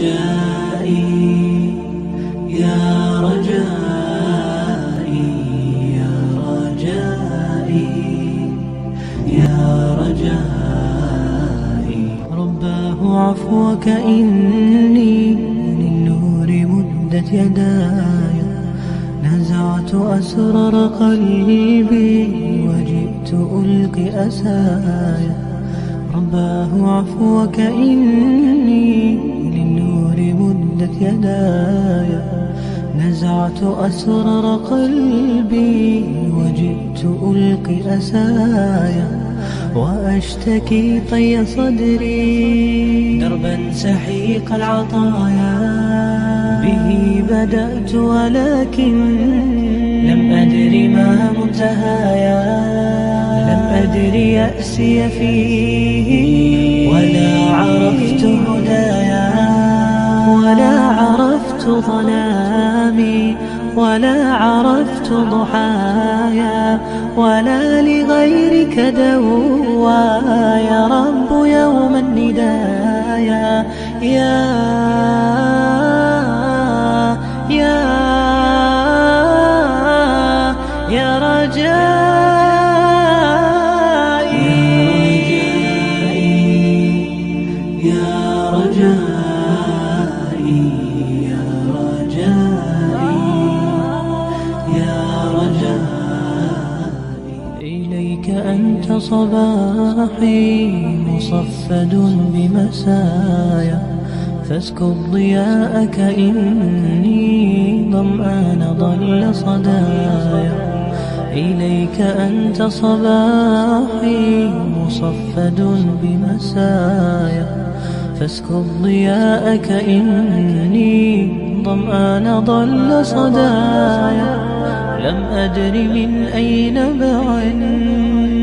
رجائي يا رجائي يا رجائي يا رجائي رباه عفوك إني للنور مدت يداي نزعت أسرار قلبي وجئت ألقي أسايا رباه عفوك إني للنور مدت يداي نزعت أسرار قلبي وجئت ألقي أسايا وأشتكي طي صدري دربا سحيق العطايا به بدأت ولكن لم أدر ما منتهايا لم أدر يأسي فيه ولا عرفت هدايا ولا عرفت ظلامي ولا عرفت ضحايا ولا لغيرك دوايا رب يوم الندايا يا رجائي يا رجائي يا رجائي يا رجائي إليك أنت صباحي مصفد بمسايا فاسكب ضياءك إني ظمآن ضل صدايا إليك أنت صباحي مصفد بمسايا فاسكب ضياءك إني ظمآن ضل صدايا لم أدر من أي نبع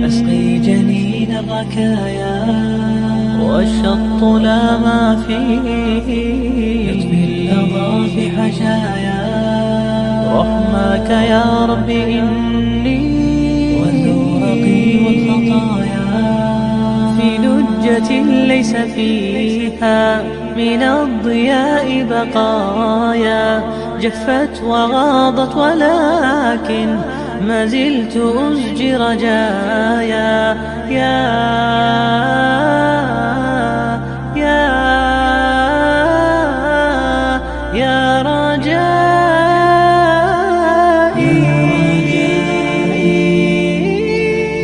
أسقي جنين الركايا والشط لا ما فيه يطفي اللظى في حشايا رحماك يا رب إني وذورقي والخطايا في لجة ليس فيها من الضياء بقايا جفت وغاضت ولكن ما زلت أزجي رجايا يا رجائي يا رجائي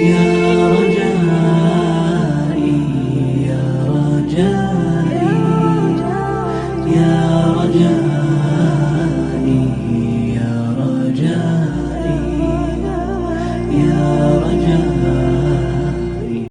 يا رجائي يا رجائي يا رجائي يا رجائي